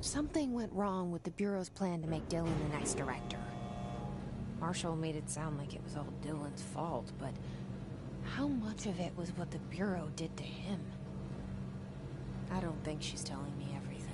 Something went wrong with the Bureau's plan to make Dylan the next director. Marshall made it sound like it was all Dylan's fault, but how much of it was what the Bureau did to him? I don't think she's telling me everything.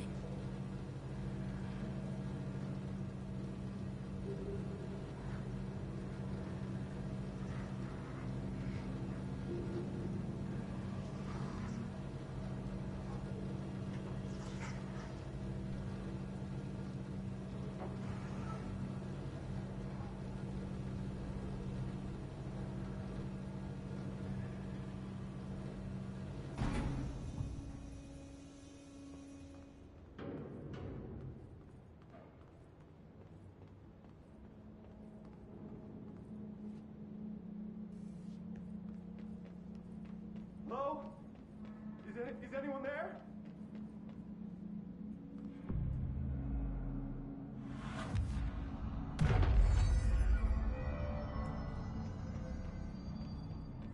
Hello? Is anyone there?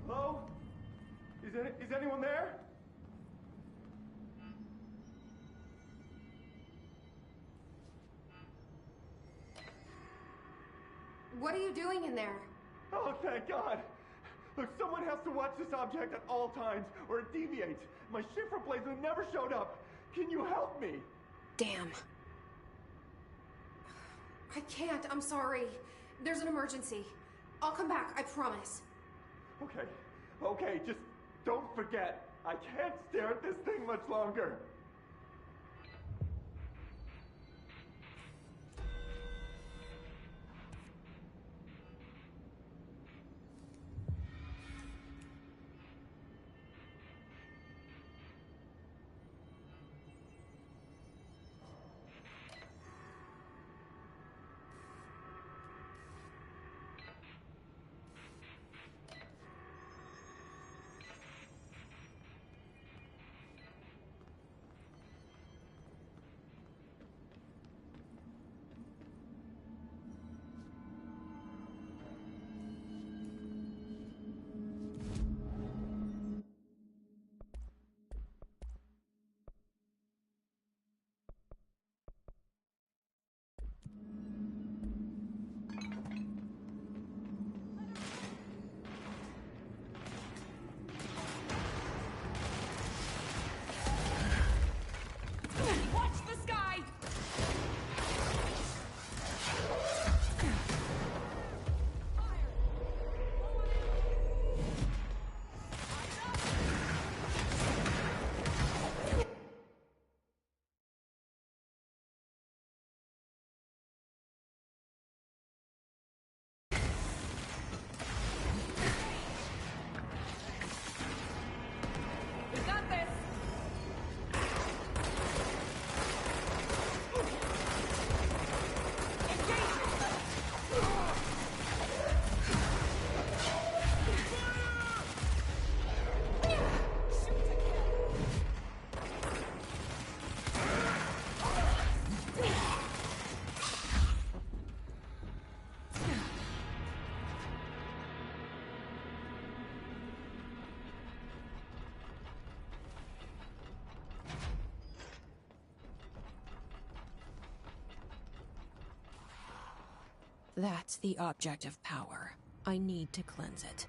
Hello? Is anyone there? What are you doing in there? Oh, thank God! Look, someone has to watch this object at all times, or it deviates. My shift replacement never showed up. Can you help me? Damn. I can't, I'm sorry. There's an emergency. I'll come back, I promise. Okay, just don't forget. I can't stare at this thing much longer. That's the object of power. I need to cleanse it.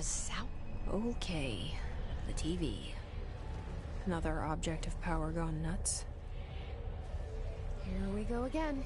sound. Okay, the TV. Another object of power gone nuts. Here we go again.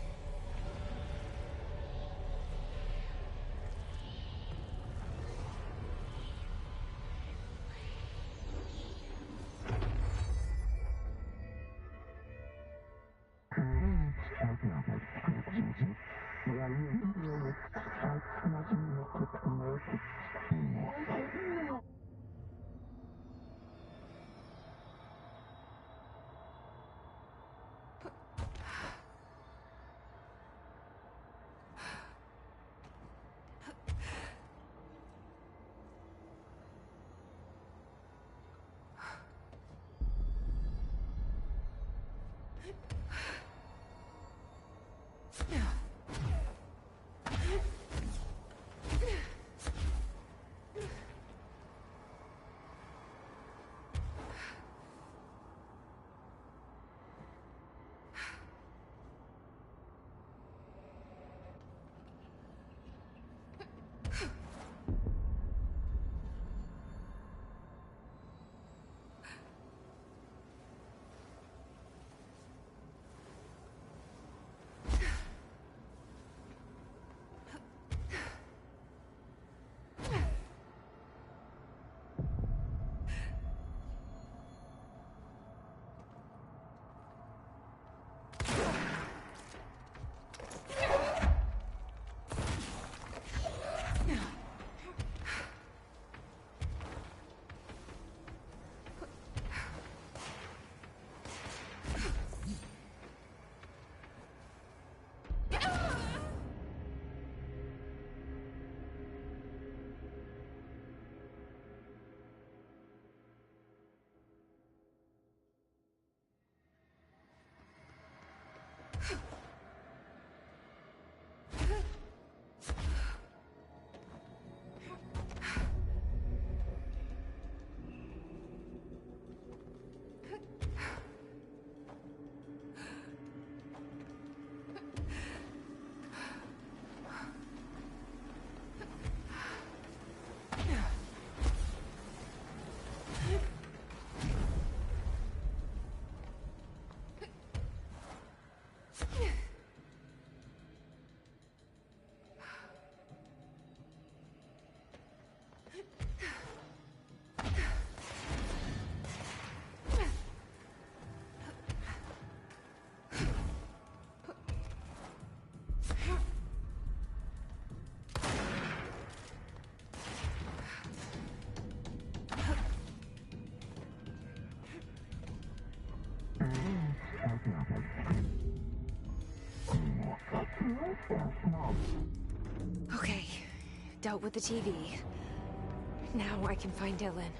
Okay, dealt with the TV. Now I can find Dylan.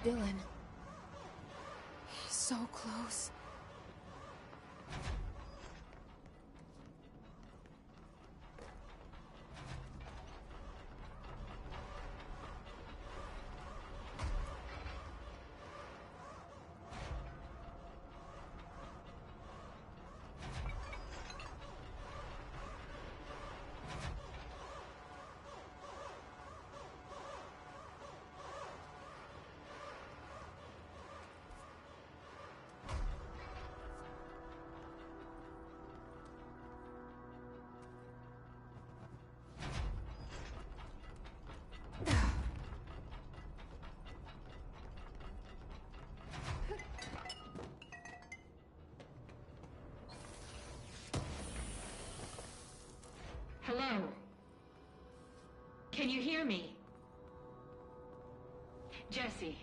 Dylan. He's so close. Hello? Can you hear me? Jesse.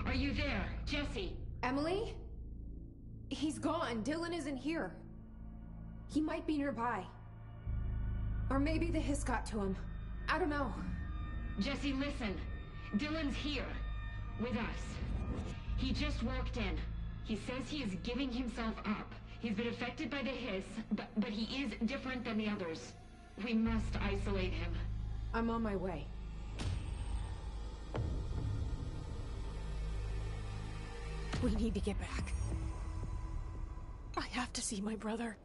Are you there, Jesse? Emily? He's gone. Dylan isn't here. He might be nearby. Or maybe the hiss got to him. I don't know. Jesse, listen. Dylan's here. With us. He just walked in. He says he is giving himself up. He's been affected by the hiss, but he is different than the others. We must isolate him. I'm on my way. We need to get back. I have to see my brother.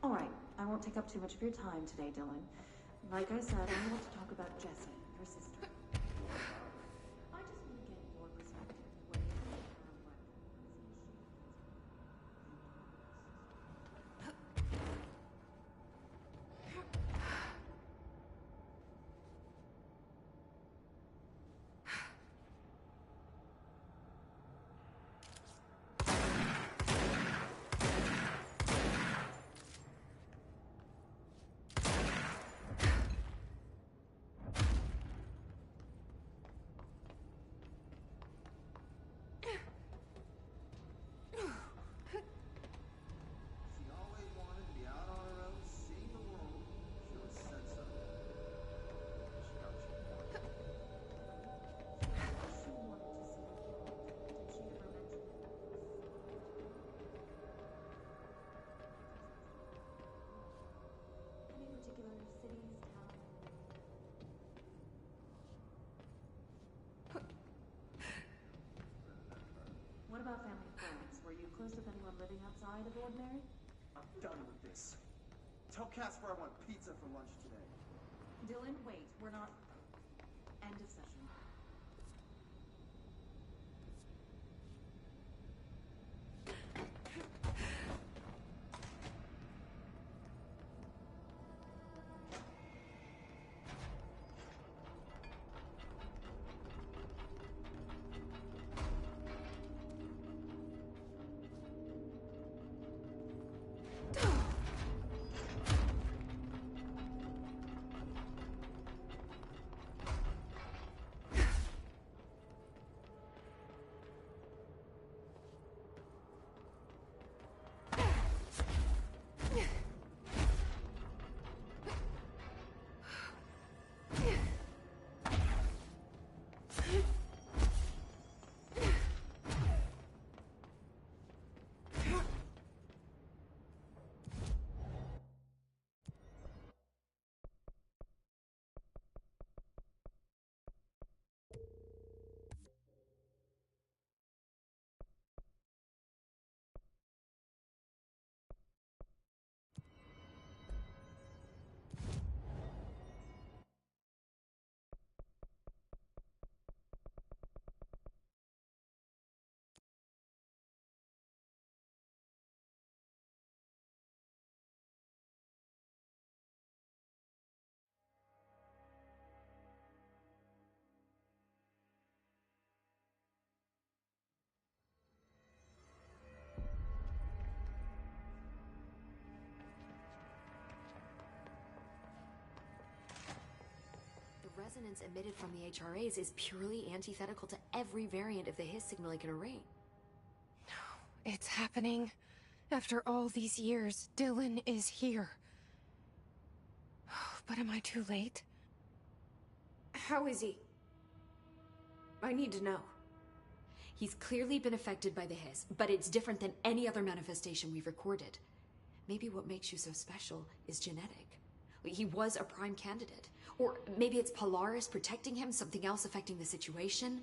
All right, I won't take up too much of your time today, Dylan. Like I said, I want to talk about Jessie, your sister. I just want to get your perspective. What do you think her ordinary? I'm done with this. Tell Casper I want pizza for lunch today. Dylan, wait. We're not... End of session. The resonance emitted from the HRAs is purely antithetical to every variant of the Hiss signal it can array. It's happening. After all these years, Dylan is here. But am I too late? How is he? I need to know. He's clearly been affected by the Hiss, but it's different than any other manifestation we've recorded. Maybe what makes you so special is genetic. He was a prime candidate. Or maybe it's Polaris protecting him, something else affecting the situation.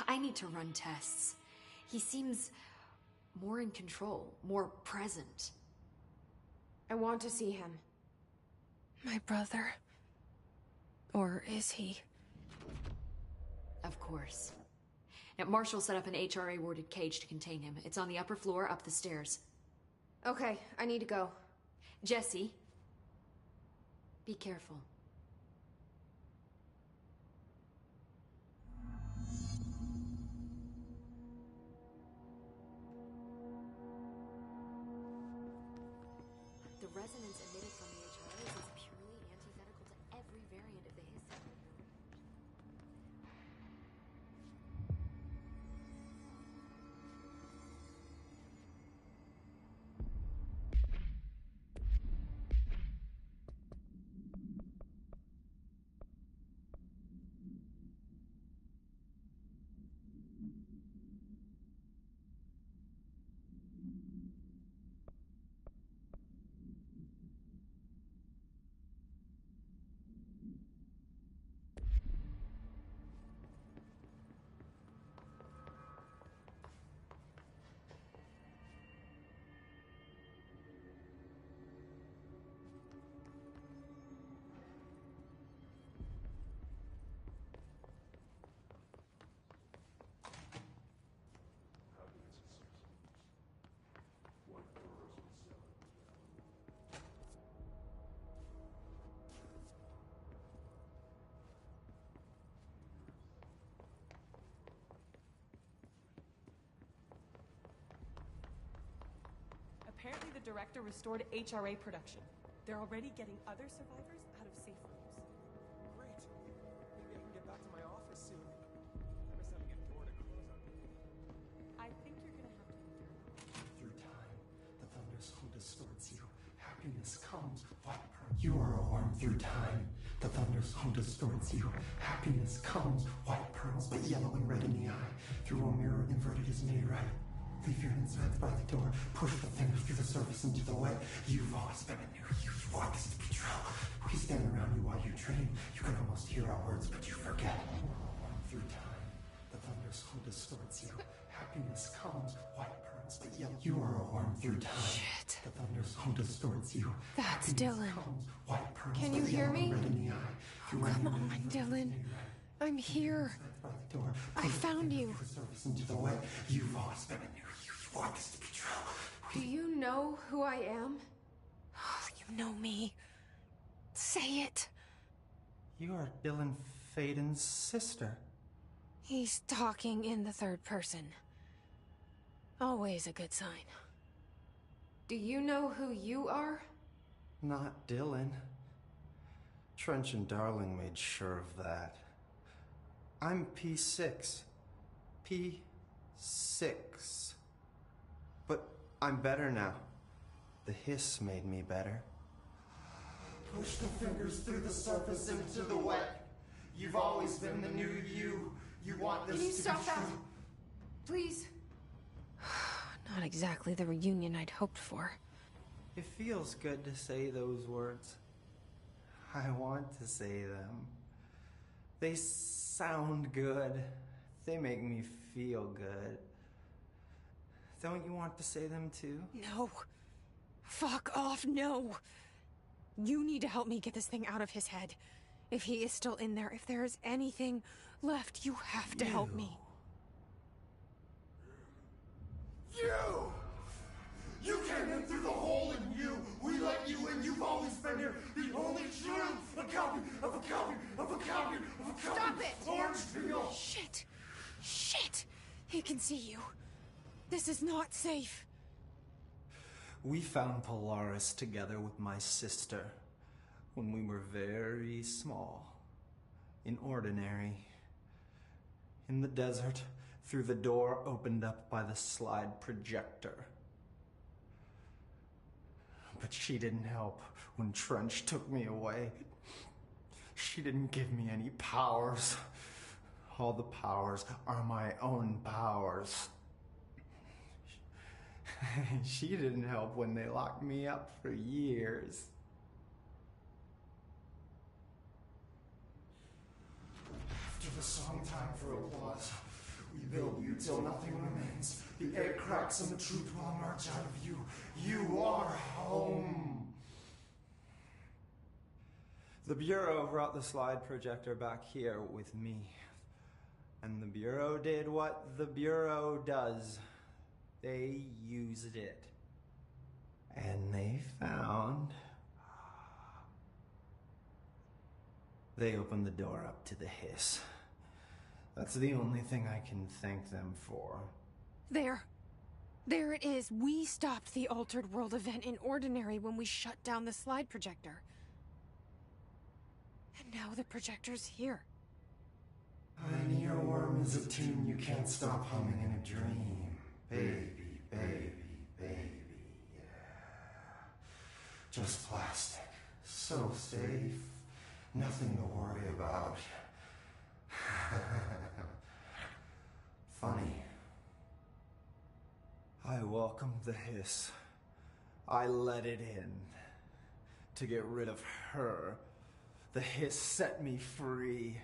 I need to run tests. He seems more in control, more present. I want to see him. My brother? Or is he? Of course. Now, Marshall set up an HRA-warded cage to contain him. It's on the upper floor, up the stairs. Okay, I need to go. Jesse, be careful. The resonance emitted from the HRAs is purely antithetical to every variant of the Hiss signal. Apparently the director restored HRA production. They're already getting other survivors out of safe rooms. Great. Maybe I can get back to my office soon. I miss having a door to close on me. I think you're gonna have to Through time, the thunderstorm distorts you. Happiness comes, white pearl. You are a worm through time. The thunderstorm distorts you. Happiness comes, white pearls, but yellow and red in the eye. Through a mirror inverted is made right. Leave your insides by the door. Push the fingers through the surface into the light. You've always been a new you. You want this to be true. We stand around you while you dream. You can almost hear our words, but you forget. Through time, the thunderstorm distorts you. Happiness comes, white pearls. pearls, but yellow. You are a worm through time. Shit. The thunders who distorts you. That's Happiness Dylan. comes, white pearls, Can you but hear yellow me? red in the eye. Oh, come on, Dylan. I'm here. I found you. Into the way. You've always been in here. You want this to be true. Do you know who I am? Oh, you know me. Say it. You are Dylan Faden's sister. He's talking in the third person. Always a good sign. Do you know who you are? Not Dylan. Trench and Darling made sure of that. I'm P6. P6. But I'm better now. The hiss made me better. Push the fingers through the surface into the wet. You've always been the new you. You want this Can you to stop be that? true. Please? Not exactly the reunion I'd hoped for. It feels good to say those words. I want to say them. They sound good. They make me feel good. Don't you want to say them too? No. Fuck off, no. You need to help me get this thing out of his head. If he is still in there, if there is anything left, you have to help me. You! You came in through the hole in you! We let you in! You've always been here! The only true! A copy of a copy of a copy of a copy! Stop it! Orange peel! Shit! Shit! He can see you. This is not safe. We found Polaris together with my sister when we were very small, in Ordinary, in the desert, through the door opened up by the slide projector. But she didn't help when Trench took me away. She didn't give me any powers. All the powers are my own powers. She didn't help when they locked me up for years. After the song time for applause, we build you till nothing remains. The egg cracks and the truth will emerge out of you. You are home. The Bureau brought the slide projector back here with me. And the Bureau did what the Bureau does. They used it. And they found... They opened the door up to the hiss. That's the only thing I can thank them for. There. There it is. We stopped the Altered World event in Ordinary when we shut down the slide projector. And now the projector's here. An earworm is a tune you can't stop humming in a dream. Baby, baby, baby, yeah. Just plastic. So safe. Nothing to worry about. Funny. I welcomed the hiss. I let it in. To get rid of her. The hiss set me free.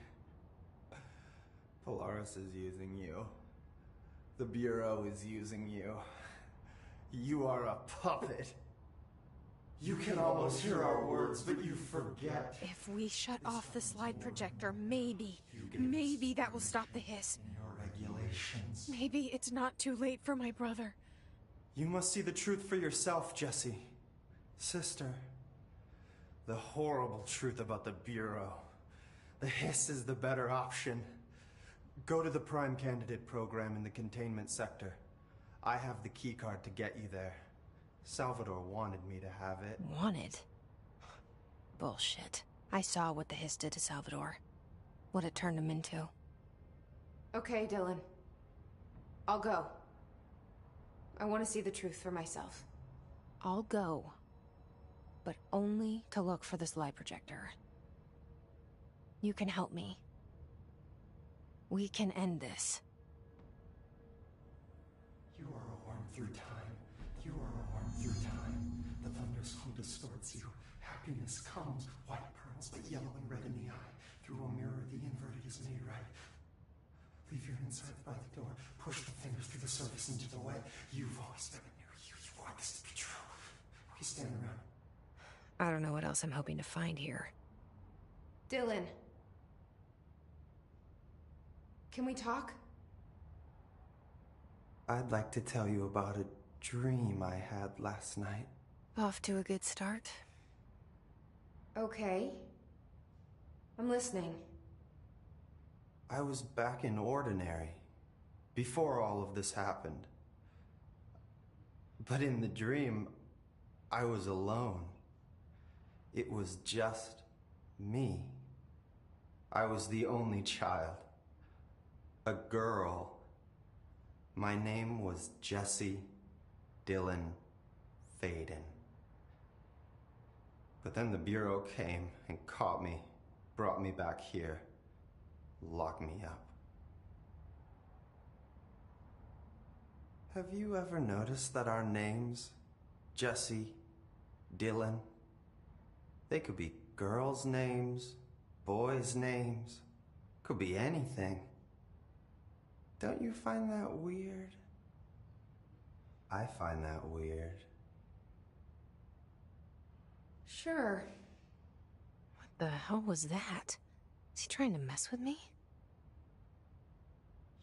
Polaris is using you. The Bureau is using you. You are a puppet. You can almost hear our words, but you forget. If we shut off the slide projector, maybe that will stop the hiss. In your regulations. Maybe it's not too late for my brother. You must see the truth for yourself, Jessie. Sister. The horrible truth about the Bureau. The hiss is the better option. Go to the Prime Candidate program in the containment sector. I have the keycard to get you there. Salvador wanted me to have it. Wanted? Bullshit. I saw what the hiss did to Salvador. What it turned him into. Okay, Dylan. I'll go. I want to see the truth for myself. I'll go. But only to look for the slide projector. You can help me. We can end this. You are a worm through time. You are a worm through time. The thunders who distorts you. Happiness comes, white pearls, but yellow and red in the eye. Through a mirror, the inverted is made right. Leave your insides by the door. Push the fingers through the surface into the way. You've always been near you. You want this to be true. Okay, stand around. I don't know what else I'm hoping to find here. Dylan. Can we talk? I'd like to tell you about a dream I had last night. Off to a good start. Okay. I'm listening. I was back in Ordinary, before all of this happened. But in the dream, I was alone. It was just me. I was the only child. A girl. My name was Jesse Dylan Faden. But then the Bureau came and caught me, brought me back here, locked me up. Have you ever noticed that our names, Jesse, Dylan, they could be girls' names, boys' names, could be anything. Don't you find that weird? I find that weird. Sure. What the hell was that? Is he trying to mess with me?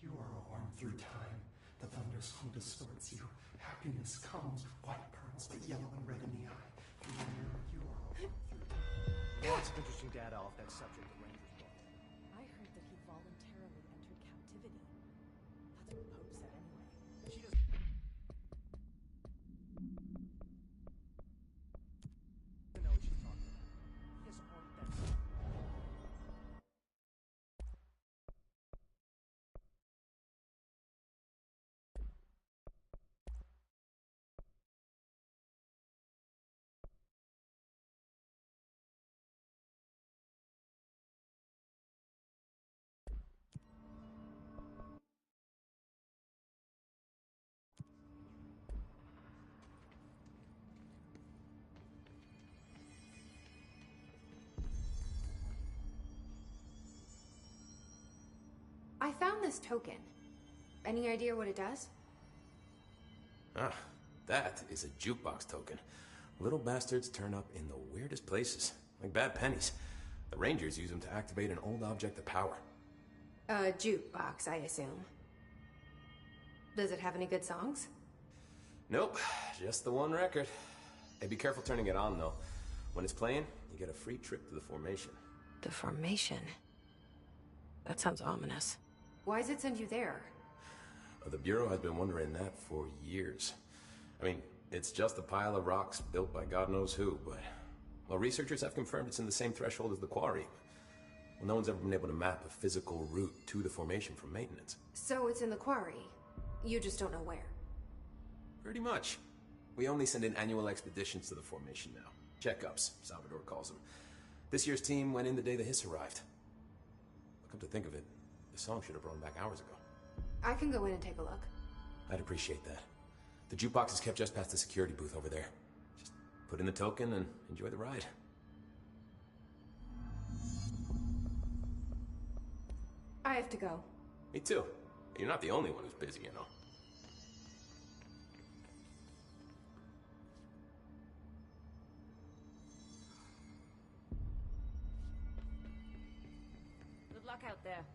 You are worn through time. The thunder's home distorts you. Happiness comes, white pearls, but yellow and red in the eye. You are worn through time. Lots of interesting data off that subject the Rangers brought. I heard that he voluntarily entered captivity. That's what Pope said anyway. She doesn't know what she's talking about. His aren't that simple. I found this token. Any idea what it does? Ah, that is a jukebox token. Little bastards turn up in the weirdest places, like bad pennies. The Rangers use them to activate an old object of power. A jukebox, I assume. Does it have any good songs? Nope, just the one record. Hey, be careful turning it on, though. When it's playing, you get a free trip to the formation. The formation? That sounds ominous. Why does it send you there? The Bureau has been wondering that for years. I mean, it's just a pile of rocks built by God knows who, but... Well, researchers have confirmed it's in the same threshold as the quarry. Well, no one's ever been able to map a physical route to the formation from maintenance. So it's in the quarry. You just don't know where. Pretty much. We only send in annual expeditions to the formation now. Checkups, Salvador calls them. This year's team went in the day the hiss arrived. Come to think of it, the song should have brought him back hours ago. I can go in and take a look. I'd appreciate that. The jukebox is kept just past the security booth over there. Just put in the token and enjoy the ride. I have to go. Me too. You're not the only one who's busy, you know. Good luck out there.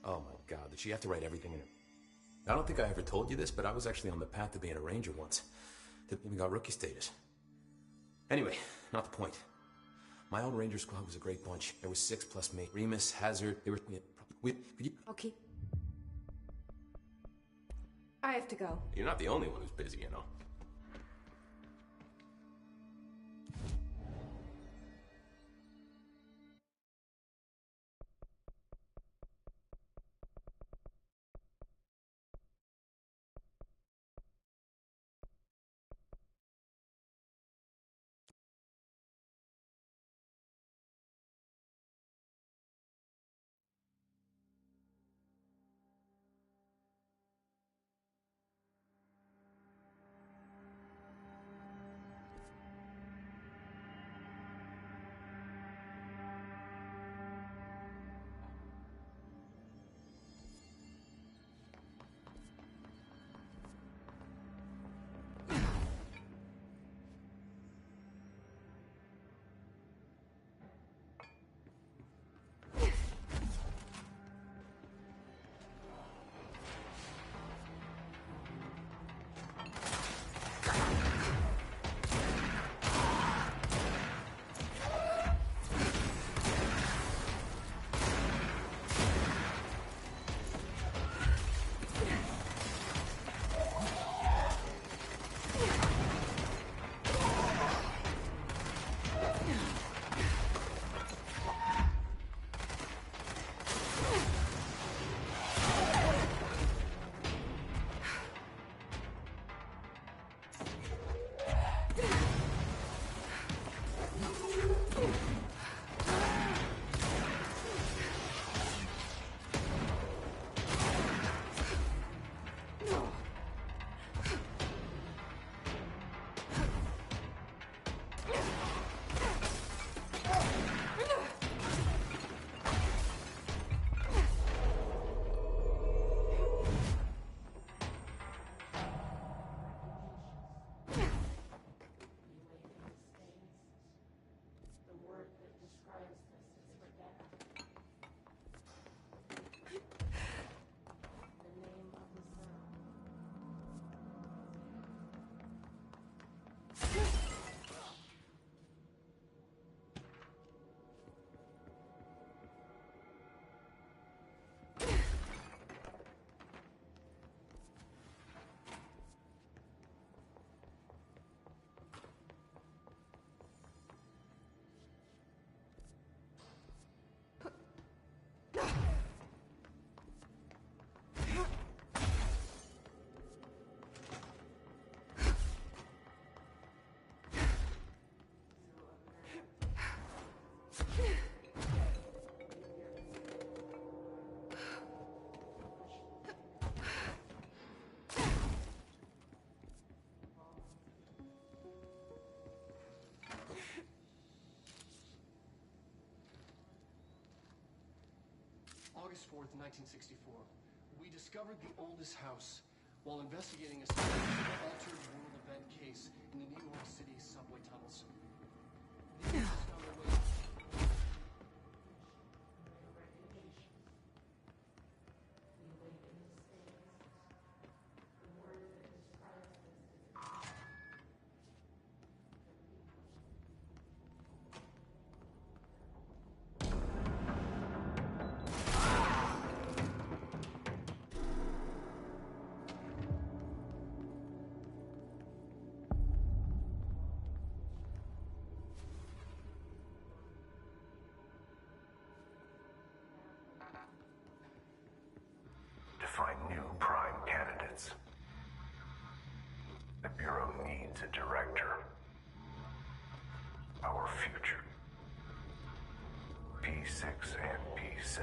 Oh my God, did she have to write everything in it? I don't think I ever told you this, but I was actually on the path to being a ranger once. Even got rookie status. Anyway, not the point. My old ranger squad was a great bunch. There was 6 plus me. Remus, Hazard, they were... Okay. I have to go. You're not the only one who's busy, you know. August 4th, 1964, we discovered the oldest house while investigating a altered world event case in the New York City subway tunnels. The agents found a way. To find new prime candidates, the Bureau needs a director. Our future. P6 and P7.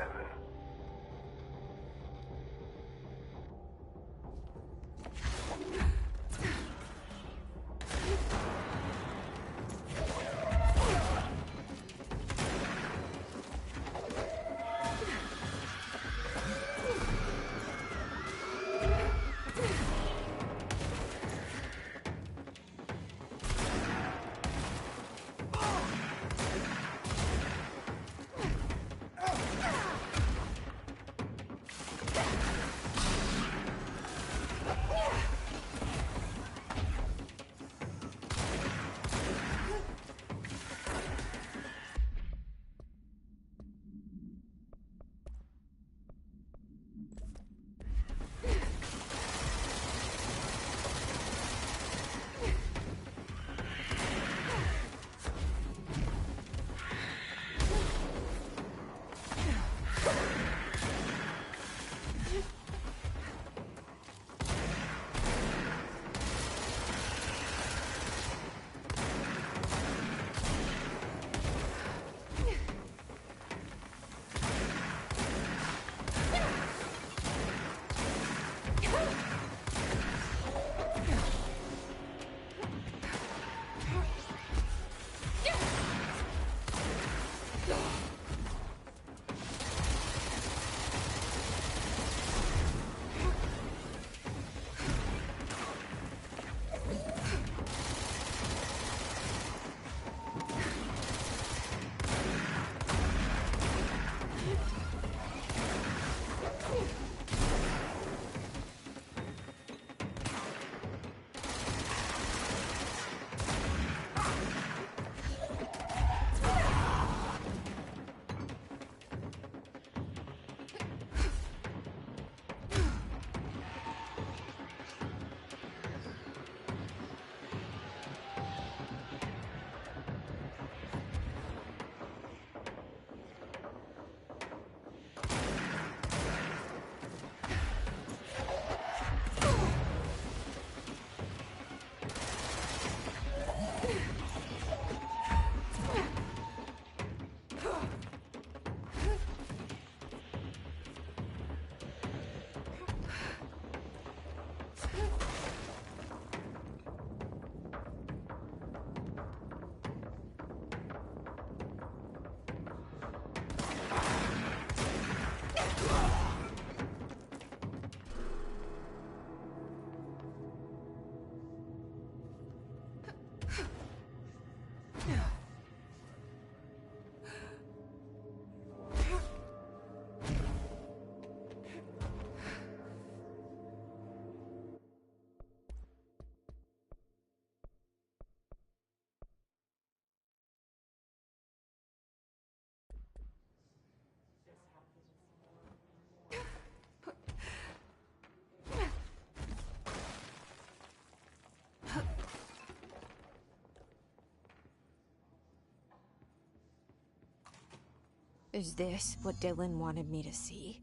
Is this what Dylan wanted me to see?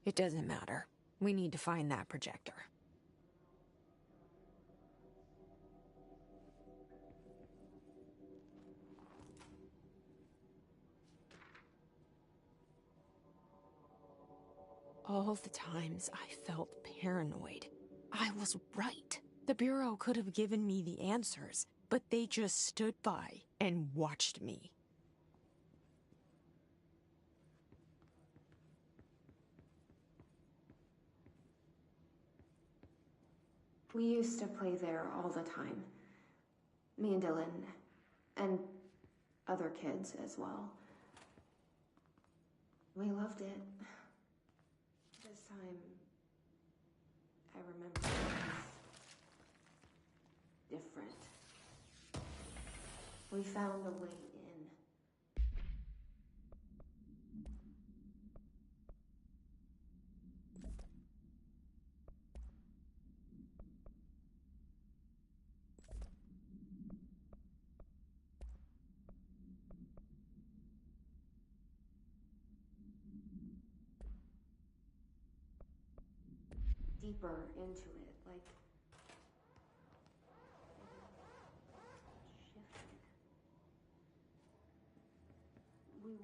It doesn't matter. We need to find that projector. All the times I felt paranoid, I was right. The Bureau could have given me the answers, but they just stood by and watched me. We used to play there all the time. Me and Dylan, and other kids as well. We loved it. This time, I remember it was different. We found a way in. Deeper into it, like shifted.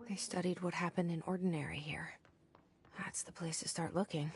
They studied what happened in Ordinary here. That's the place to start looking.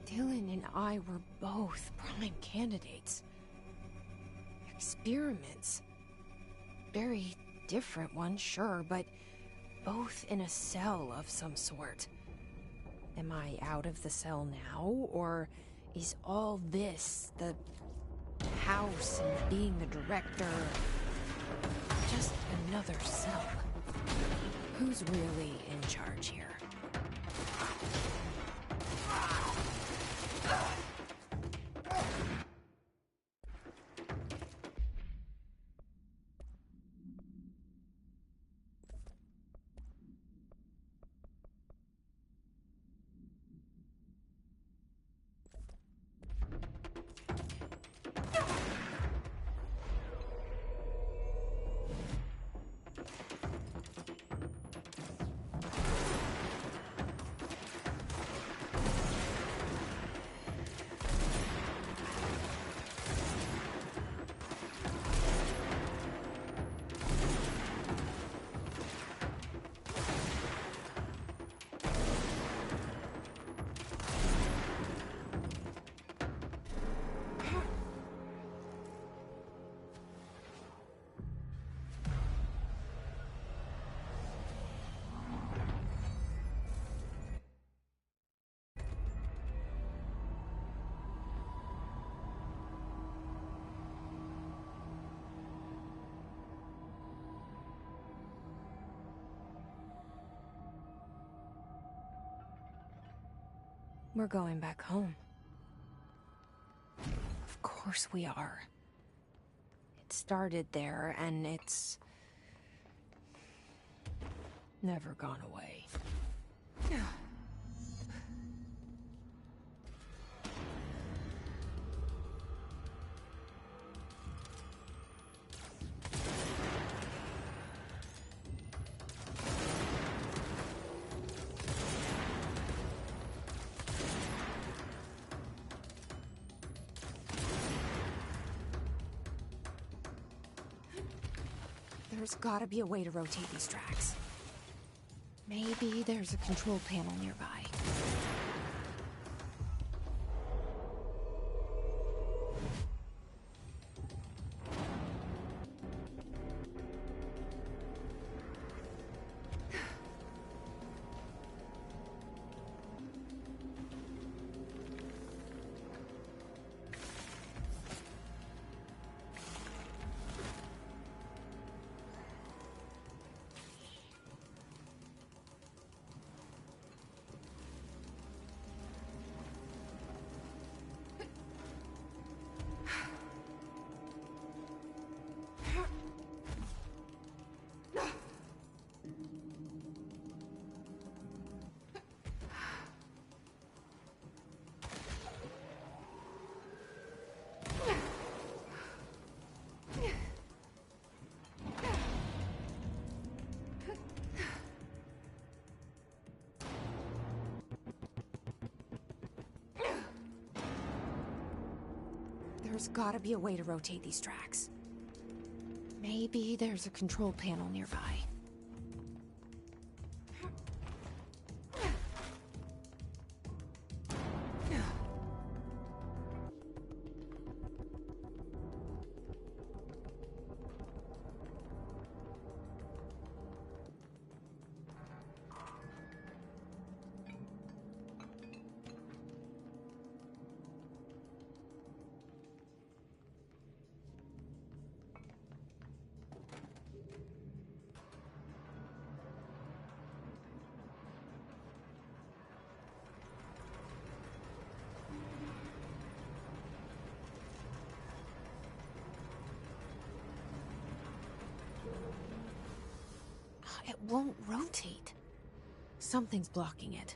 Dylan and I were both prime candidates. Experiments. Very different ones, sure, but both in a cell of some sort. Am I out of the cell now, or is all this, the house and being the director, just another cell? Who's really in charge here? We're going back home. Of course we are. It started there, and it's never gone away. There's gotta be a way to rotate these tracks. Maybe there's a control panel nearby. There's gotta be a way to rotate these tracks. Maybe there's a control panel nearby. It won't rotate. Something's blocking it.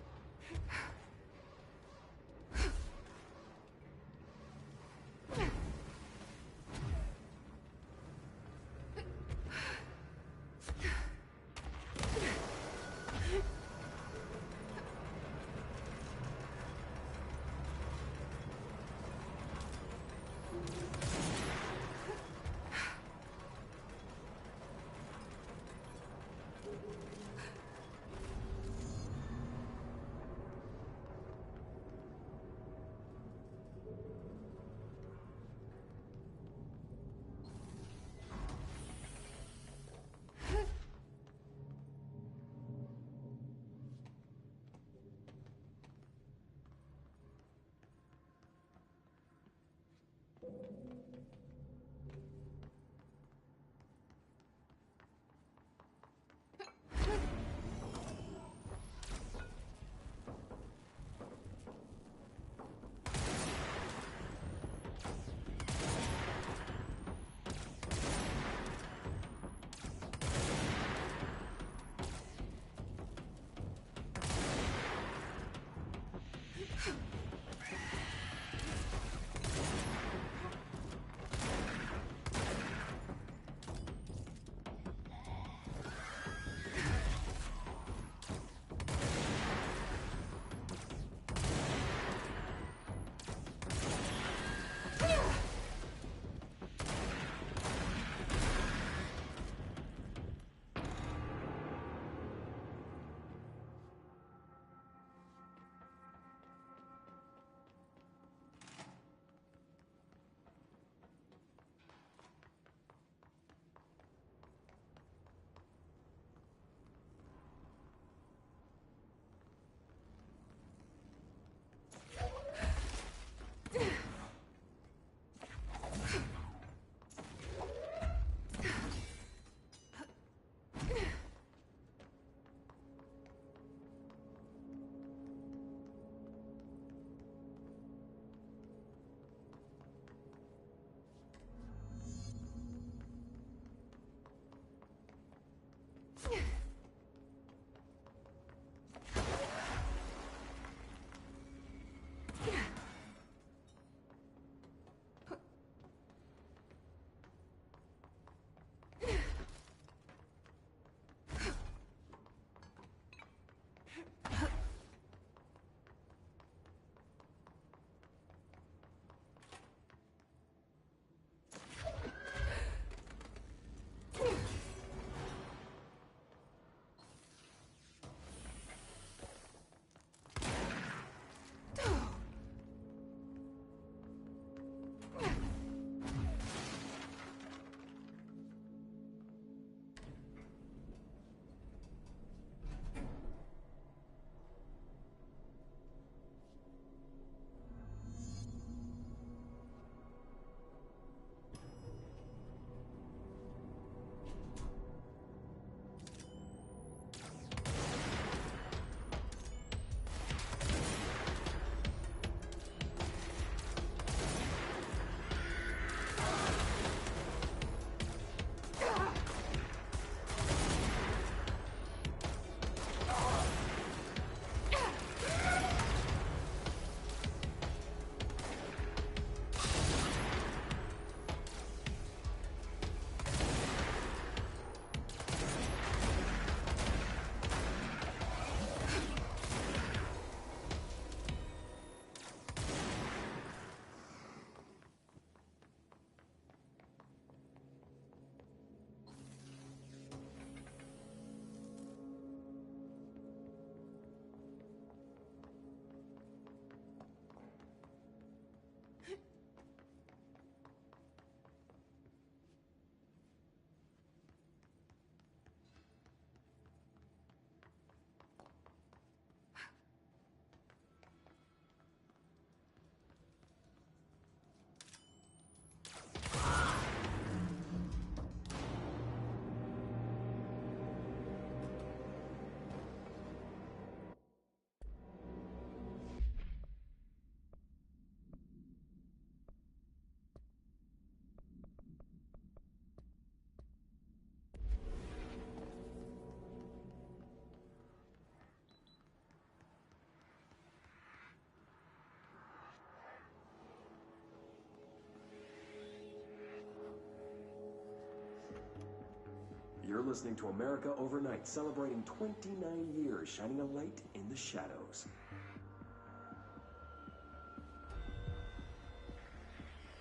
listening to America Overnight, celebrating 29 years, shining a light in the shadows.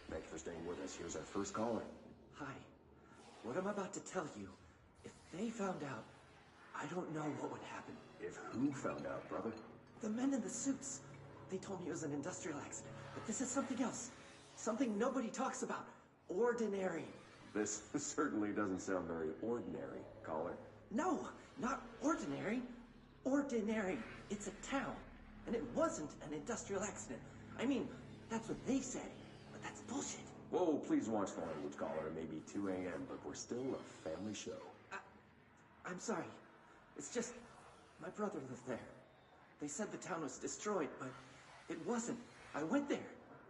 Thank you for staying with us. Here's our first caller. Hi. What I'm about to tell you, if they found out, I don't know what would happen. If who found out, brother? The men in the suits. They told me it was an industrial accident, but this is something else. Something nobody talks about. Ordinary. This certainly doesn't sound very ordinary, caller. No, not ordinary. Ordinary. It's a town. And it wasn't an industrial accident. I mean, that's what they say, but that's bullshit. Whoa, please watch the language, caller. It may be 2 a.m., but we're still a family show. I'm sorry. It's just, my brother lived there. They said the town was destroyed, but it wasn't. I went there.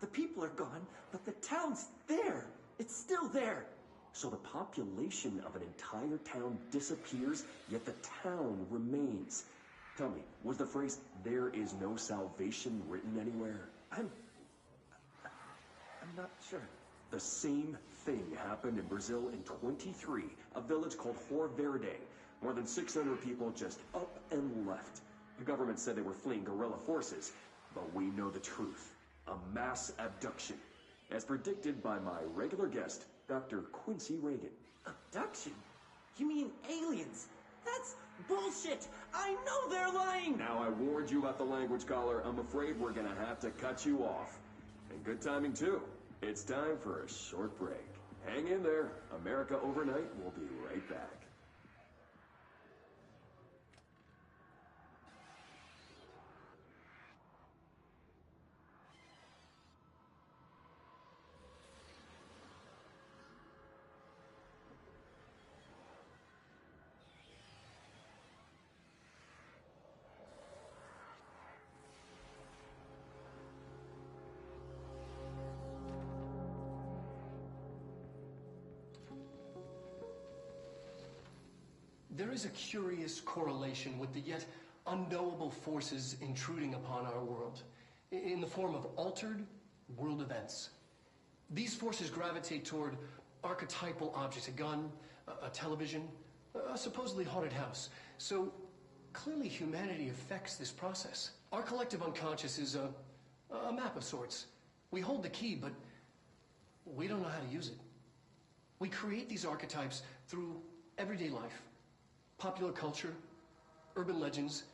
The people are gone, but the town's there. It's still there. So the population of an entire town disappears, yet the town remains. Tell me, was the phrase, "there is no salvation," written anywhere? I'm not sure. The same thing happened in Brazil in 23, a village called Hor Verde. More than 600 people just up and left. The government said they were fleeing guerrilla forces, but we know the truth. A mass abduction, as predicted by my regular guest, Dr. Quincy Reagan. Abduction? You mean aliens? That's bullshit! I know they're lying! Now I warned you about the language, caller. I'm afraid we're gonna have to cut you off. And good timing, too. It's time for a short break. Hang in there. America Overnight will be right back. There is a curious correlation with the yet unknowable forces intruding upon our world, in the form of altered world events. These forces gravitate toward archetypal objects, a gun, a television, a supposedly haunted house. So clearly humanity affects this process. Our collective unconscious is a map of sorts. We hold the key, but we don't know how to use it. We create these archetypes through everyday life, popular culture, urban legends,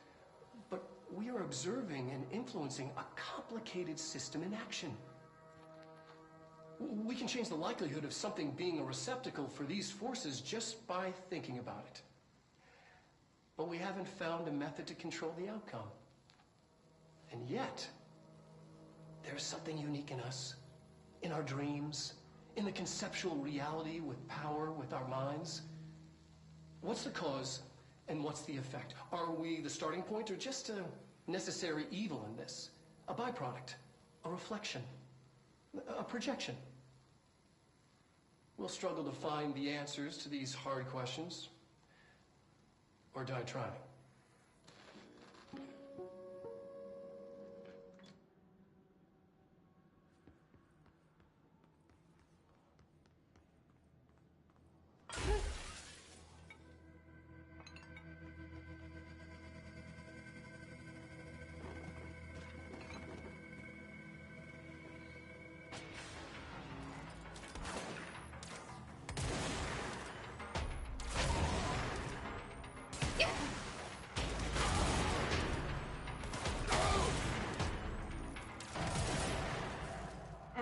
but we are observing and influencing a complicated system in action. We can change the likelihood of something being a receptacle for these forces just by thinking about it. But we haven't found a method to control the outcome. And yet, there's something unique in us, in our dreams, in the conceptual reality with power with our minds. What's the cause and what's the effect? Are we the starting point or just a necessary evil in this? A byproduct, a reflection, a projection? We'll struggle to find the answers to these hard questions, or die trying.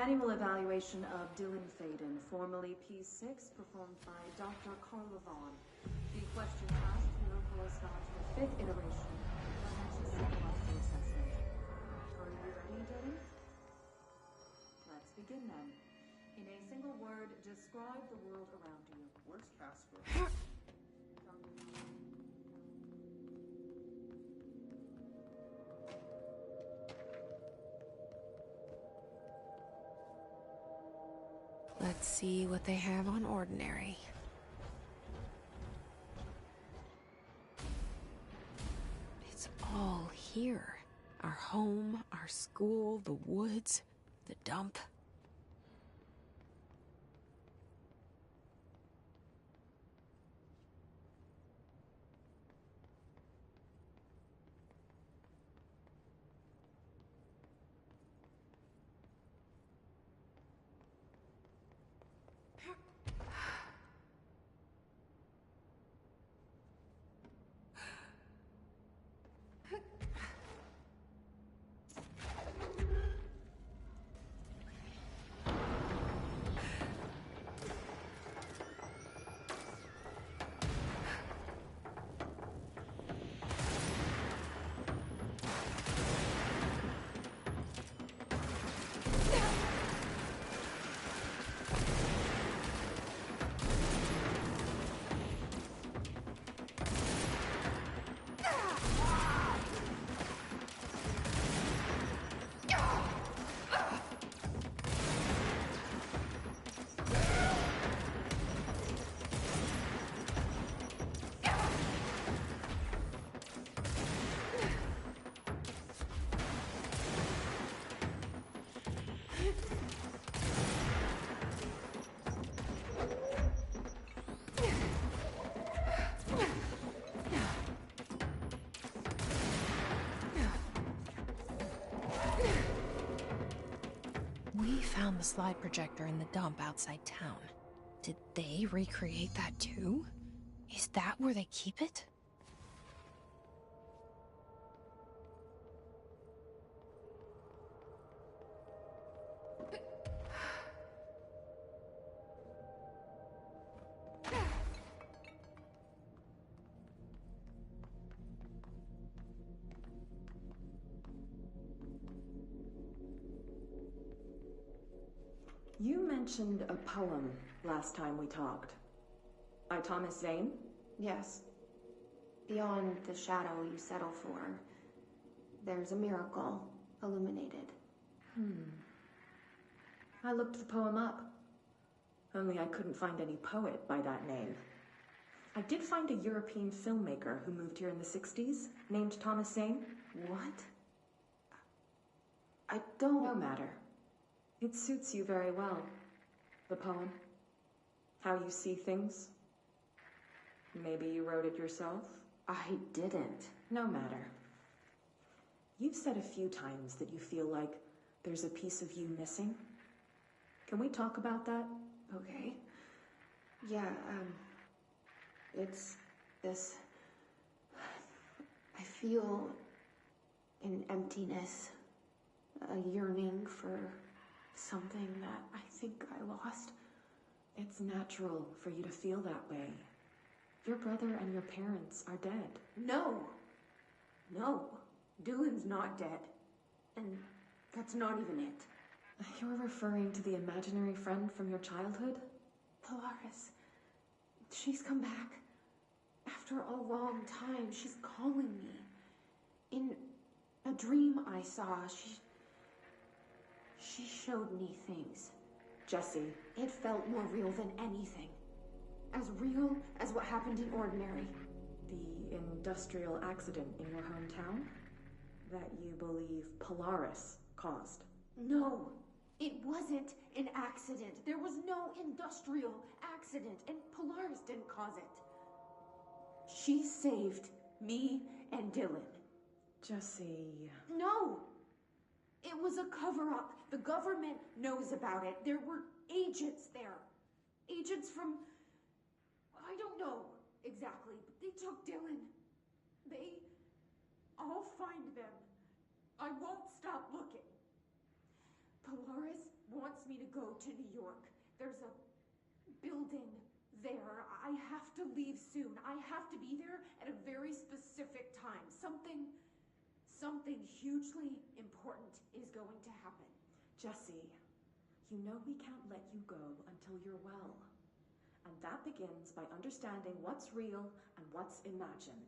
Annual evaluation of Dylan Faden, formerly P6, performed by Dr. Carla Vaughn. The questions asked here correspond to the fifth iteration of the psychological assessment. Are you ready, Dylan? Let's begin then. In a single word, describe the world around you. Where's Casper? Let's see what they have on Ordinary. It's all here. Our home, our school, the woods, the dump. We found the slide projector in the dump outside town. Did they recreate that too? Is that where they keep it? You mentioned a poem last time we talked. By Thomas Zane? Yes. Beyond the shadow you settle for, there's a miracle illuminated. I looked the poem up. Only I couldn't find any poet by that name. I did find a European filmmaker who moved here in the 60s, named Thomas Zane. What? I don't... No matter. It suits you very well. The poem. How you see things. Maybe you wrote it yourself? I didn't. No matter. You've said a few times that you feel like there's a piece of you missing. Can we talk about that? Okay. Yeah, it's this... I feel an emptiness, a yearning for something that I think I lost. It's natural for you to feel that way. Your brother and your parents are dead. No. No. Dylan's not dead. And that's not even it. You're referring to the imaginary friend from your childhood? Polaris. She's come back. After a long time, she's calling me. In a dream I saw, she showed me things. Jesse. It felt more real than anything. As real as what happened in Ordinary. The industrial accident in your hometown? That you believe Polaris caused? No, it wasn't an accident. There was no industrial accident, and Polaris didn't cause it. She saved me and Dylan. Jesse... No! It was a cover-up. The government knows about it. There were agents there. Agents from... I don't know exactly, but they took Dylan. I'll find them. I won't stop looking. Polaris wants me to go to New York. There's a building there. I have to leave soon. I have to be there at a very specific time. Something hugely important is going to happen. Jesse, you know we can't let you go until you're well. And that begins by understanding what's real and what's imagined.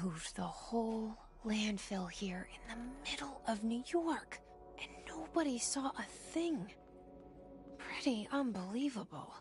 moved the whole landfill here in the middle of New York, and nobody saw a thing. Pretty unbelievable.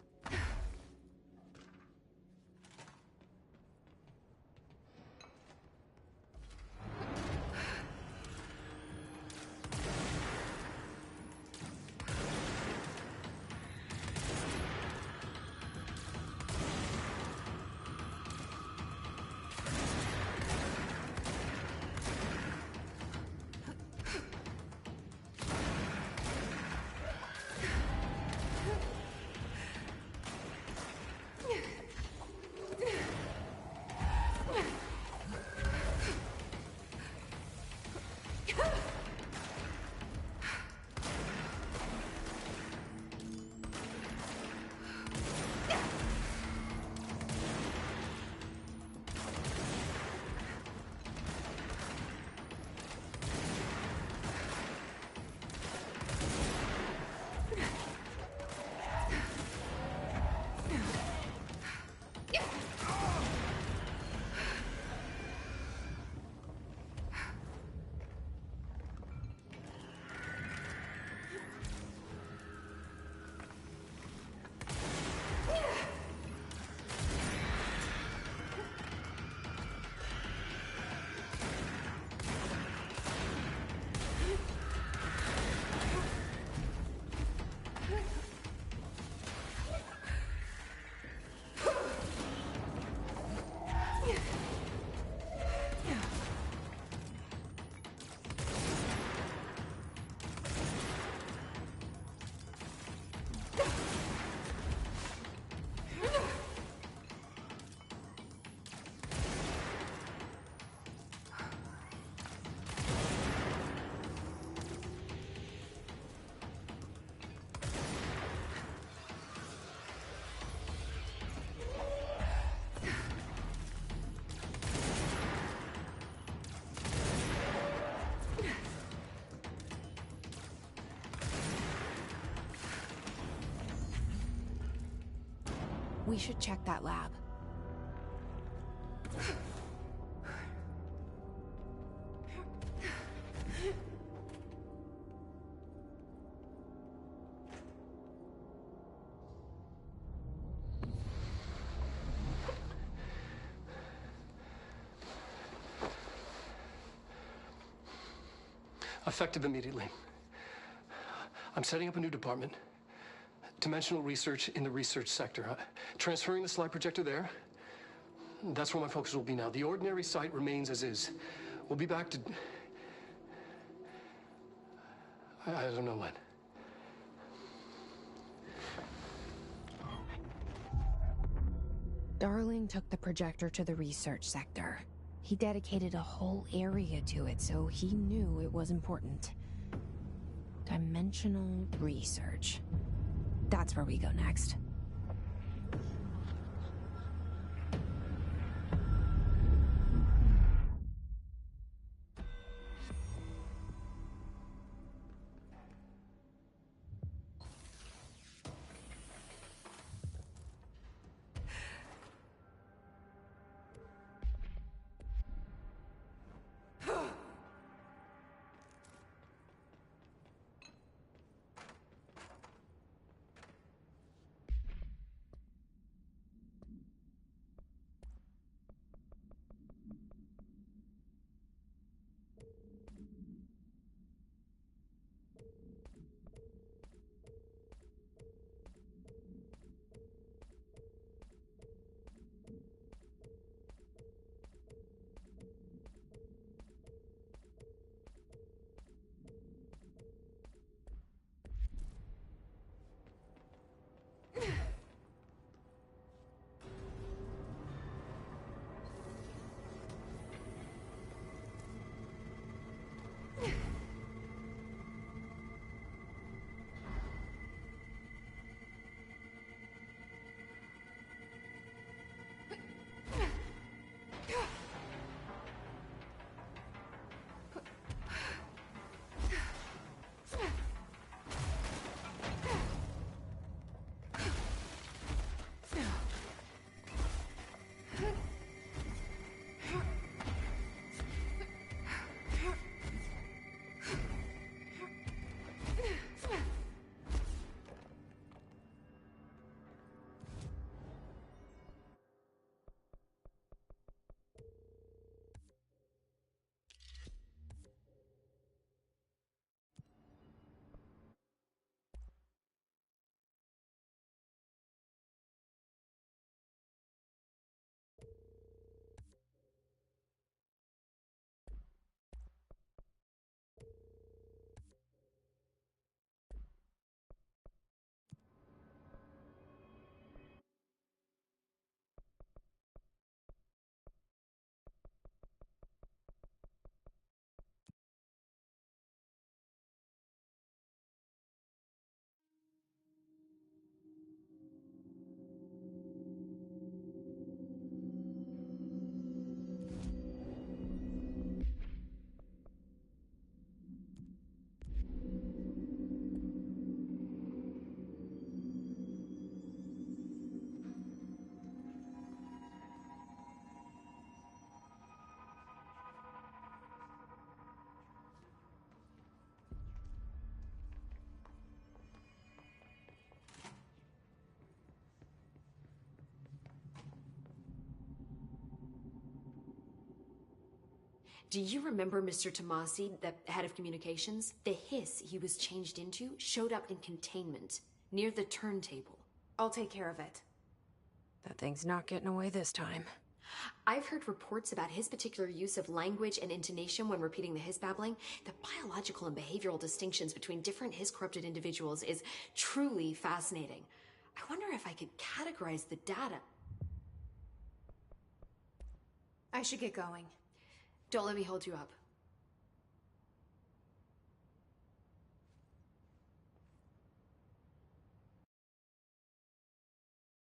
We should check that lab. Effective immediately. I'm setting up a new department. Dimensional research in the research sector. Transferring the slide projector there. That's where my focus will be now. The ordinary site remains as is. We'll be back to... I don't know when. Darling took the projector to the research sector. He dedicated a whole area to it, so he knew it was important. Dimensional research. That's where we go next. Do you remember Mr. Tomasi, the head of communications? The hiss he was changed into showed up in containment, near the turntable. I'll take care of it. That thing's not getting away this time. I've heard reports about his particular use of language and intonation when repeating the hiss babbling. The biological and behavioral distinctions between different hiss-corrupted individuals is truly fascinating. I wonder if I could categorize the data. I should get going. Don't let me hold you up.